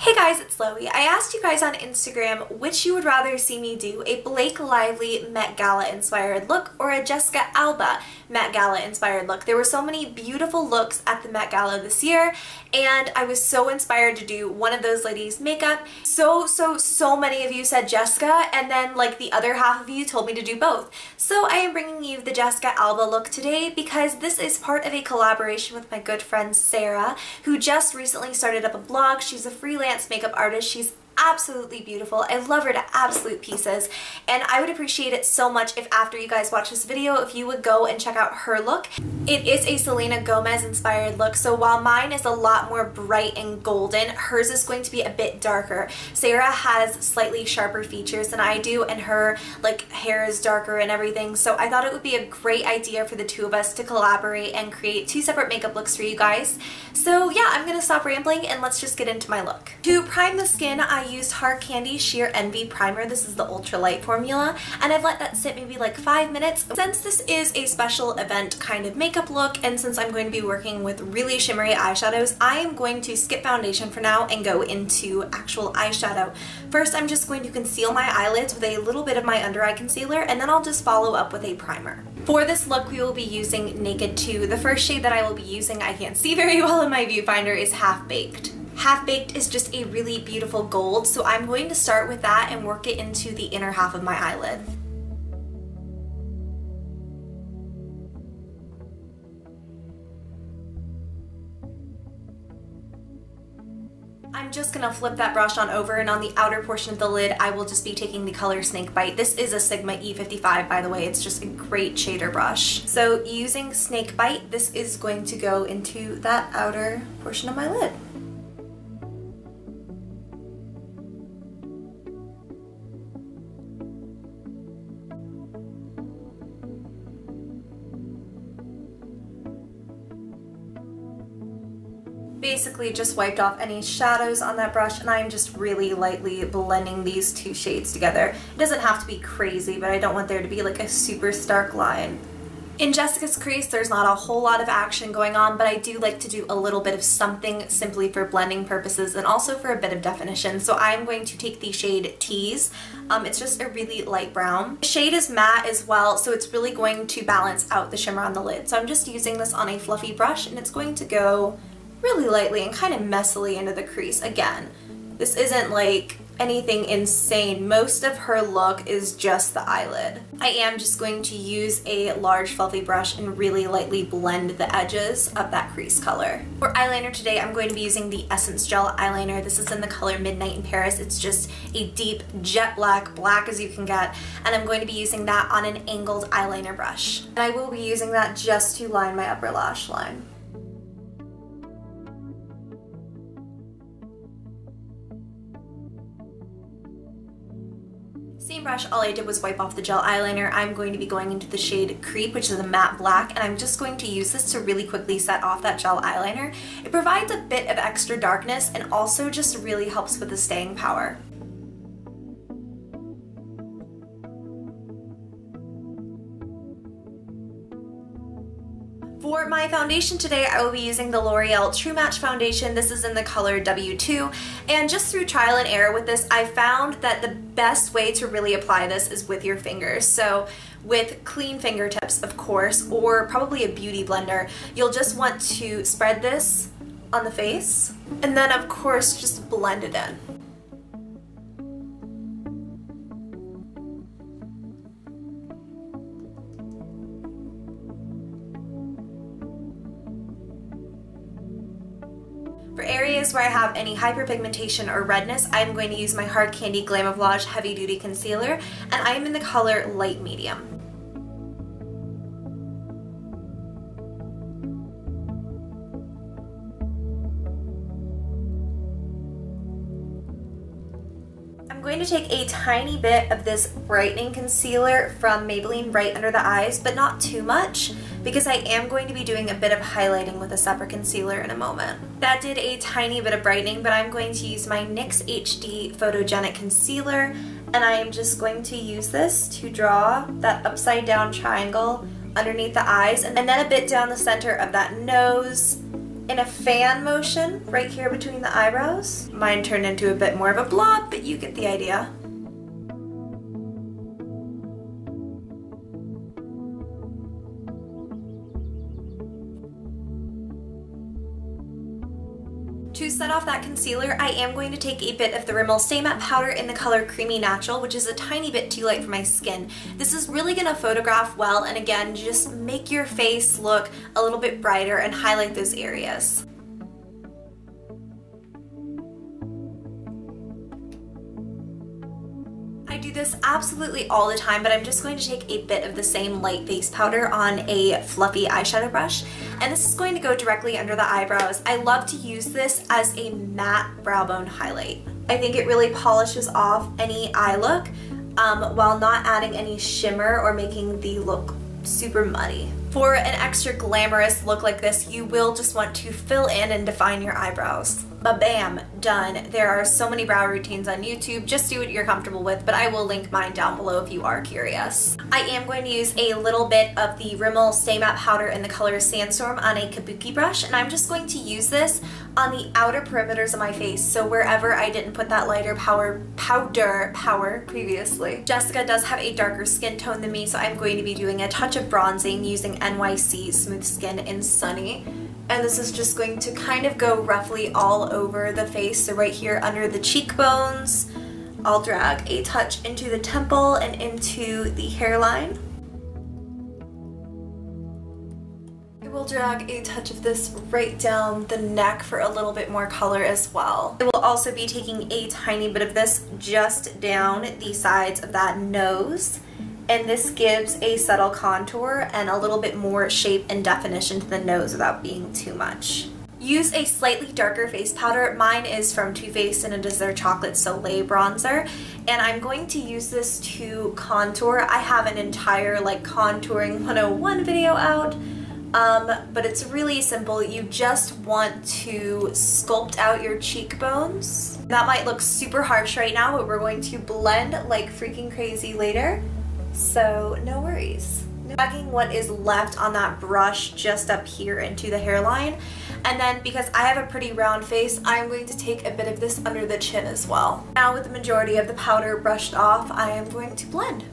Hey guys, it's Loey. I asked you guys on Instagram which you would rather see me do, a Blake Lively Met Gala inspired look or a Jessica Alba Met Gala inspired look. There were so many beautiful looks at the Met Gala this year and I was so inspired to do one of those ladies' makeup. So many of you said Jessica, and then like the other half of you told me to do both. So I am bringing you the Jessica Alba look today because this is part of a collaboration with my good friend Sarah, who just recently started up a blog. She's a freelance makeup artist. She's absolutely beautiful. I love her to absolute pieces, and I would appreciate it so much if after you guys watch this video, if you would go and check out her look. It is a Selena Gomez inspired look, so while mine is a lot more bright and golden, hers is going to be a bit darker. Sarah has slightly sharper features than I do, and her like hair is darker and everything, so I thought it would be a great idea for the two of us to collaborate and create two separate makeup looks for you guys. So yeah, I'm gonna stop rambling and let's just get into my look. To prime the skin, I used Hard Candy Sheer Envy Primer. This is the ultra light formula, and I've let that sit maybe like 5 minutes. Since this is a special event kind of makeup look, and since I'm going to be working with really shimmery eyeshadows, I am going to skip foundation for now and go into actual eyeshadow. First, I'm just going to conceal my eyelids with a little bit of my under eye concealer, and then I'll just follow up with a primer. For this look, we will be using Naked 2. The first shade that I will be using, I can't see very well in my viewfinder, is Half Baked. Half Baked is just a really beautiful gold, so I'm going to start with that and work it into the inner half of my eyelid. I'm just gonna flip that brush on over, and on the outer portion of the lid I will just be taking the color Snakebite. This is a Sigma E55, by the way. It's just a great shader brush. So using Snakebite, this is going to go into that outer portion of my lid. Basically just wiped off any shadows on that brush, and I'm just really lightly blending these two shades together. It doesn't have to be crazy, but I don't want there to be like a super stark line. In Jessica's crease, there's not a whole lot of action going on, but I do like to do a little bit of something simply for blending purposes and also for a bit of definition. So I'm going to take the shade Tease. It's just a really light brown. The shade is matte as well, so it's really going to balance out the shimmer on the lid. So I'm just using this on a fluffy brush, and it's going to go really lightly and kind of messily into the crease. Again, this isn't like anything insane. Most of her look is just the eyelid. I am just going to use a large fluffy brush and really lightly blend the edges of that crease color. For eyeliner today, I'm going to be using the Essence Gel eyeliner. This is in the color Midnight in Paris. It's just a deep jet black, black as you can get, and I'm going to be using that on an angled eyeliner brush. And I will be using that just to line my upper lash line. Same brush, all I did was wipe off the gel eyeliner. I'm going to be going into the shade Creep, which is a matte black, and I'm just going to use this to really quickly set off that gel eyeliner. It provides a bit of extra darkness and also just really helps with the staying power. For my foundation today, I will be using the L'Oreal True Match foundation. This is in the color W2, and just through trial and error with this, I found that the best way to really apply this is with your fingers. So with clean fingertips, of course, or probably a beauty blender, you'll just want to spread this on the face, and then of course just blend it in. For areas where I have any hyperpigmentation or redness, I'm going to use my Hard Candy Glamoflauge Heavy Duty Concealer, and I am in the color Light Medium. I'm going to take a tiny bit of this brightening concealer from Maybelline right under the eyes, but not too much, because I am going to be doing a bit of highlighting with a separate concealer in a moment. That did a tiny bit of brightening, but I'm going to use my NYX HD Photogenic Concealer, and I am just going to use this to draw that upside down triangle underneath the eyes, and then a bit down the center of that nose, in a fan motion right here between the eyebrows. Mine turned into a bit more of a blob, but you get the idea. To set off that concealer, I am going to take a bit of the Rimmel Stay Matte Powder in the color Creamy Natural, which is a tiny bit too light for my skin. This is really going to photograph well, and again, just make your face look a little bit brighter and highlight those areas. I do this absolutely all the time, but I'm just going to take a bit of the same light face powder on a fluffy eyeshadow brush, and this is going to go directly under the eyebrows. I love to use this as a matte brow bone highlight. I think it really polishes off any eye look while not adding any shimmer or making the look super muddy. For an extra glamorous look like this, you will just want to fill in and define your eyebrows. Ba-bam, done. There are so many brow routines on YouTube. Just do what you're comfortable with, but I will link mine down below if you are curious. I am going to use a little bit of the Rimmel Stay Matte Powder in the color Sandstorm on a kabuki brush, and I'm just going to use this on the outer perimeters of my face, so wherever I didn't put that lighter powder previously. Jessica does have a darker skin tone than me, so I'm going to be doing a touch of bronzing using NYC Smooth Skin in Sunny. And this is just going to kind of go roughly all over the face, so right here under the cheekbones. I'll drag a touch into the temple and into the hairline. I will drag a touch of this right down the neck for a little bit more color as well. I will also be taking a tiny bit of this just down the sides of that nose. And this gives a subtle contour and a little bit more shape and definition to the nose without being too much. Use a slightly darker face powder. Mine is from Too Faced and it is their Chocolate Solei bronzer. And I'm going to use this to contour. I have an entire like contouring 101 video out. But it's really simple. You just want to sculpt out your cheekbones. That might look super harsh right now, but we're going to blend like freaking crazy later. So no worries. Dragging what is left on that brush just up here into the hairline, and then because I have a pretty round face, I'm going to take a bit of this under the chin as well. Now with the majority of the powder brushed off, I am going to blend.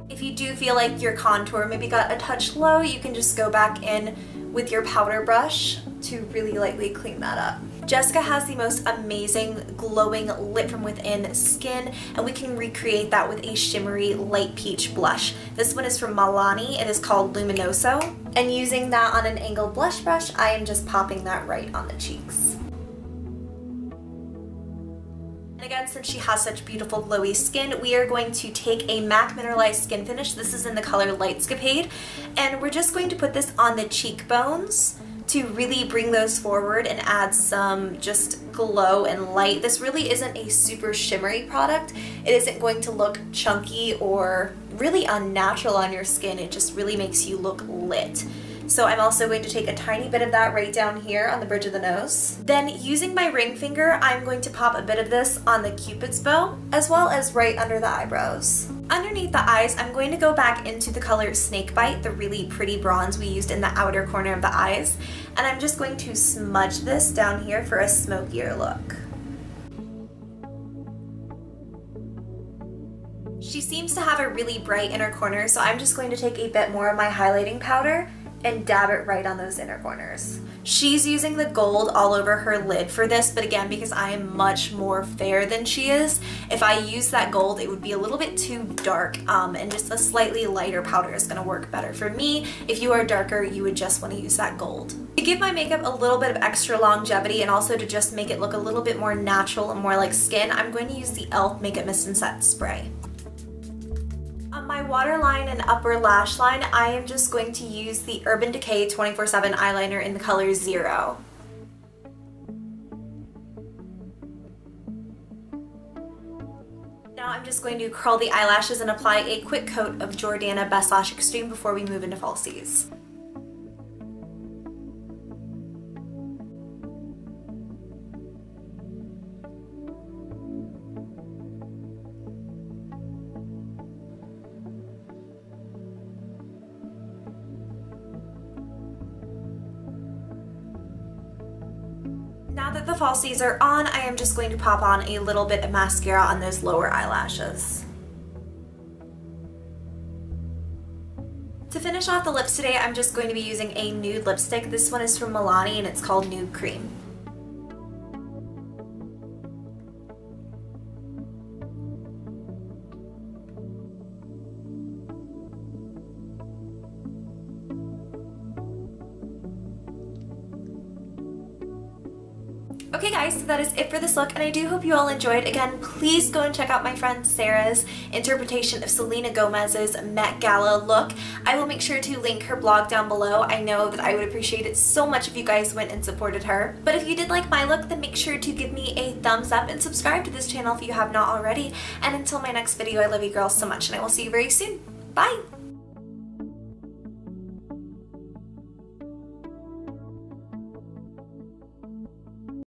If you do feel like your contour maybe got a touch low, you can just go back in with your powder brush to really lightly clean that up. Jessica has the most amazing glowing lit from within skin, and we can recreate that with a shimmery light peach blush. This one is from Milani. It is called Luminoso, and using that on an angled blush brush, I am just popping that right on the cheeks. And again, since she has such beautiful glowy skin, we are going to take a MAC Mineralized Skinfinish. This is in the color Lightscapade, and we're just going to put this on the cheekbones to really bring those forward and add some just glow and light. This really isn't a super shimmery product. It isn't going to look chunky or really unnatural on your skin. It just really makes you look lit. So I'm also going to take a tiny bit of that right down here on the bridge of the nose. Then using my ring finger, I'm going to pop a bit of this on the Cupid's bow, as well as right under the eyebrows. Underneath the eyes, I'm going to go back into the color Snakebite, the really pretty bronze we used in the outer corner of the eyes, and I'm just going to smudge this down here for a smokier look. She seems to have a really bright inner corner, so I'm just going to take a bit more of my highlighting powder and dab it right on those inner corners. She's using the gold all over her lid for this, but again, because I am much more fair than she is, if I use that gold, it would be a little bit too dark, and just a slightly lighter powder is gonna work better for me. If you are darker, you would just wanna use that gold. To give my makeup a little bit of extra longevity and also to just make it look a little bit more natural and more like skin, I'm going to use the e.l.f. Makeup Mist and Set Spray. On my waterline and upper lash line, I am just going to use the Urban Decay 24/7 eyeliner in the color 0. Now I'm just going to curl the eyelashes and apply a quick coat of Jordana Best Lash Extreme before we move into falsies. Now that the falsies are on, I am just going to pop on a little bit of mascara on those lower eyelashes. To finish off the lips today, I'm just going to be using a nude lipstick. This one is from Milani and it's called Nude Cream. Okay guys, so that is it for this look, and I do hope you all enjoyed. Again, please go and check out my friend Sarah's interpretation of Selena Gomez's Met Gala look. I will make sure to link her blog down below. I know that I would appreciate it so much if you guys went and supported her. But if you did like my look, then make sure to give me a thumbs up and subscribe to this channel if you have not already. And until my next video, I love you girls so much, and I will see you very soon. Bye!